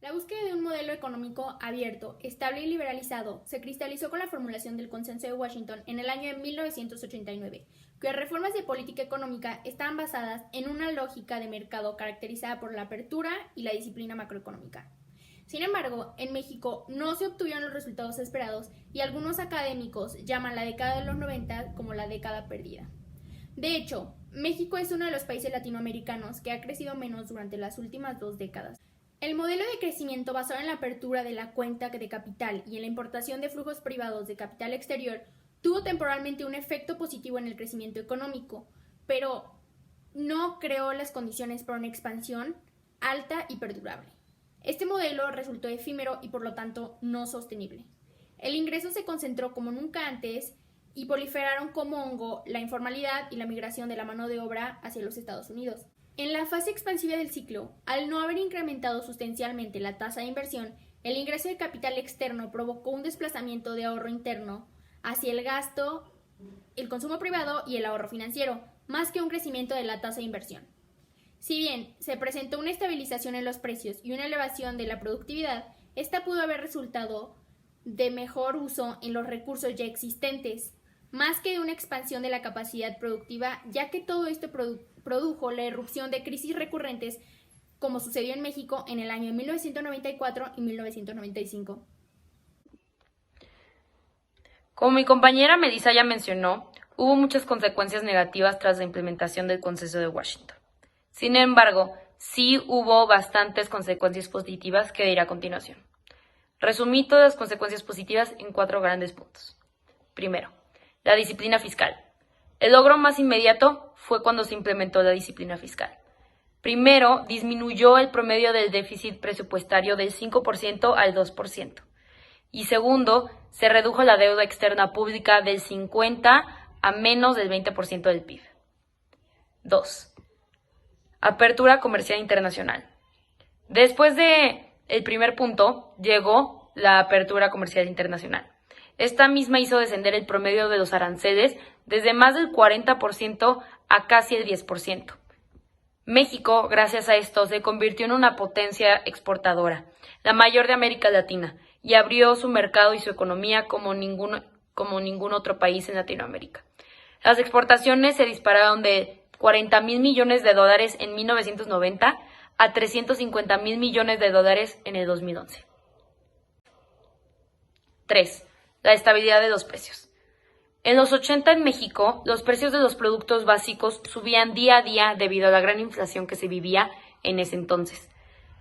La búsqueda de un modelo económico abierto, estable y liberalizado se cristalizó con la formulación del Consenso de Washington en el año de 1989, cuyas reformas de política económica estaban basadas en una lógica de mercado caracterizada por la apertura y la disciplina macroeconómica. Sin embargo, en México no se obtuvieron los resultados esperados y algunos académicos llaman la década de los 90 como la década perdida. De hecho, México es uno de los países latinoamericanos que ha crecido menos durante las últimas 2 décadas. El modelo de crecimiento basado en la apertura de la cuenta de capital y en la importación de flujos privados de capital exterior tuvo temporalmente un efecto positivo en el crecimiento económico, pero no creó las condiciones para una expansión alta y perdurable. Este modelo resultó efímero y por lo tanto no sostenible. El ingreso se concentró como nunca antes y proliferaron como hongo la informalidad y la migración de la mano de obra hacia los Estados Unidos. En la fase expansiva del ciclo, al no haber incrementado sustancialmente la tasa de inversión, el ingreso de capital externo provocó un desplazamiento de ahorro interno hacia el gasto, el consumo privado y el ahorro financiero, más que un crecimiento de la tasa de inversión. Si bien se presentó una estabilización en los precios y una elevación de la productividad, esta pudo haber resultado de mejor uso en los recursos ya existentes, más que de una expansión de la capacidad productiva, ya que todo esto produjo la irrupción de crisis recurrentes, como sucedió en México en el año 1994 y 1995. Como mi compañera Melissa ya mencionó, hubo muchas consecuencias negativas tras la implementación del Consenso de Washington. Sin embargo, sí hubo bastantes consecuencias positivas que diré a continuación. Resumí todas las consecuencias positivas en 4 grandes puntos. Primero, la disciplina fiscal. El logro más inmediato fue cuando se implementó la disciplina fiscal. Primero, disminuyó el promedio del déficit presupuestario del 5% al 2%. Y segundo, se redujo la deuda externa pública del 50% a menos del 20% del PIB. 2. Apertura comercial internacional. Después de el primer punto, llegó la apertura comercial internacional. Esta misma hizo descender el promedio de los aranceles desde más del 40% a casi el 10%. México, gracias a esto, se convirtió en una potencia exportadora, la mayor de América Latina, y abrió su mercado y su economía como ningún otro país en Latinoamérica. Las exportaciones se dispararon de 40,000 millones de dólares en 1990 a 350,000 millones de dólares en el 2011. 3. La estabilidad de los precios. En los 80 en México, los precios de los productos básicos subían día a día debido a la gran inflación que se vivía en ese entonces.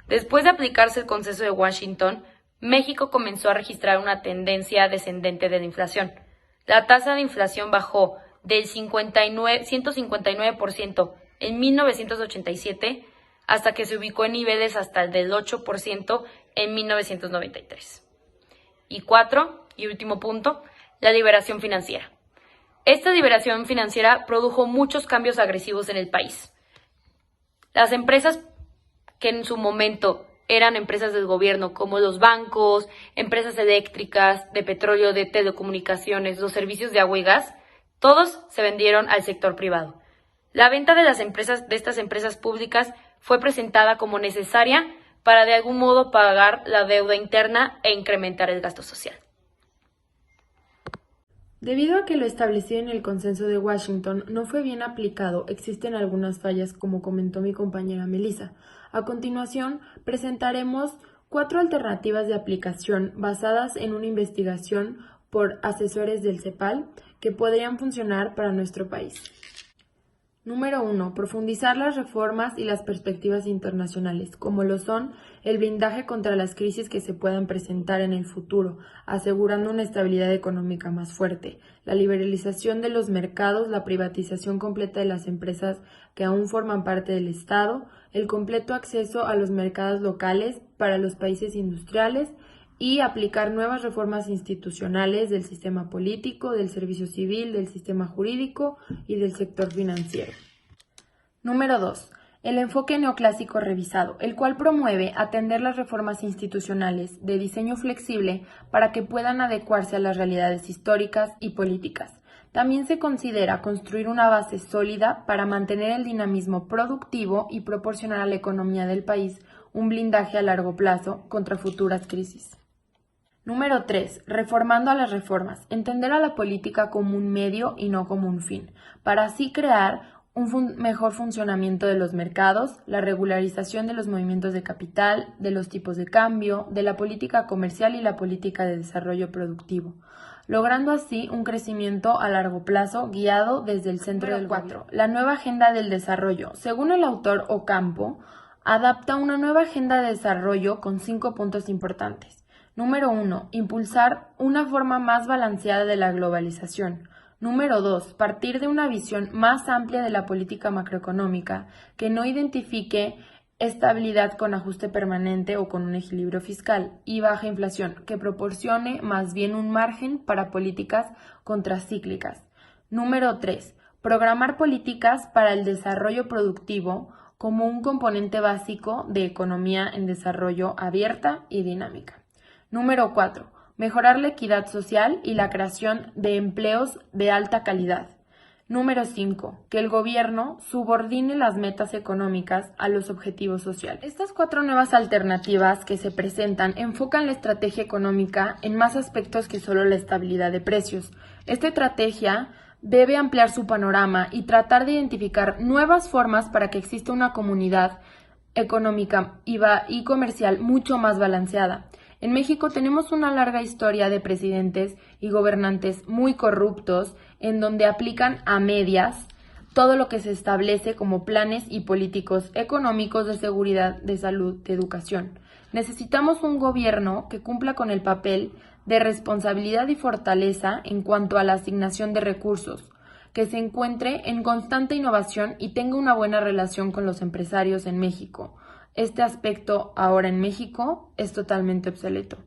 Después de aplicarse el Consenso de Washington, México comenzó a registrar una tendencia descendente de la inflación. La tasa de inflación bajó del 159% en 1987 hasta que se ubicó en niveles hasta el del 8% en 1993. Y 4, y último punto, la liberación financiera. Esta liberación financiera produjo muchos cambios agresivos en el país. Las empresas que en su momento eran empresas del gobierno, como los bancos, empresas eléctricas, de petróleo, de telecomunicaciones, los servicios de agua y gas, todos se vendieron al sector privado. La venta de estas empresas públicas fue presentada como necesaria para de algún modo pagar la deuda interna e incrementar el gasto social. Debido a que lo establecido en el Consenso de Washington no fue bien aplicado, existen algunas fallas, como comentó mi compañera Melissa. A continuación, presentaremos 4 alternativas de aplicación basadas en una investigación por asesores del CEPAL que podrían funcionar para nuestro país. Número 1. Profundizar las reformas y las perspectivas internacionales, como lo son el blindaje contra las crisis que se puedan presentar en el futuro, asegurando una estabilidad económica más fuerte, la liberalización de los mercados, la privatización completa de las empresas que aún forman parte del Estado, el completo acceso a los mercados locales para los países industriales y aplicar nuevas reformas institucionales del sistema político, del servicio civil, del sistema jurídico y del sector financiero. Número 2. El enfoque neoclásico revisado, el cual promueve atender las reformas institucionales de diseño flexible para que puedan adecuarse a las realidades históricas y políticas. También se considera construir una base sólida para mantener el dinamismo productivo y proporcionar a la economía del país un blindaje a largo plazo contra futuras crisis. Número 3. Reformando a las reformas. Entender a la política como un medio y no como un fin, para así crear un mejor funcionamiento de los mercados, la regularización de los movimientos de capital, de los tipos de cambio, de la política comercial y la política de desarrollo productivo, logrando así un crecimiento a largo plazo guiado desde el centro del 4. La nueva agenda del desarrollo. Según el autor Ocampo, adapta una nueva agenda de desarrollo con 5 puntos importantes. Número 1. Impulsar una forma más balanceada de la globalización. Número 2. Partir de una visión más amplia de la política macroeconómica que no identifique estabilidad con ajuste permanente o con un equilibrio fiscal y baja inflación, que proporcione más bien un margen para políticas contracíclicas. Número 3. Programar políticas para el desarrollo productivo como un componente básico de economía en desarrollo abierta y dinámica. Número 4. Mejorar la equidad social y la creación de empleos de alta calidad. Número 5. Que el gobierno subordine las metas económicas a los objetivos sociales. Estas 4 nuevas alternativas que se presentan enfocan la estrategia económica en más aspectos que solo la estabilidad de precios. Esta estrategia debe ampliar su panorama y tratar de identificar nuevas formas para que exista una comunidad económica y comercial mucho más balanceada. En México tenemos una larga historia de presidentes y gobernantes muy corruptos en donde aplican a medias todo lo que se establece como planes y políticos económicos de seguridad, de salud, de educación. Necesitamos un gobierno que cumpla con el papel de responsabilidad y fortaleza en cuanto a la asignación de recursos, que se encuentre en constante innovación y tenga una buena relación con los empresarios en México. Este aspecto ahora en México es totalmente obsoleto.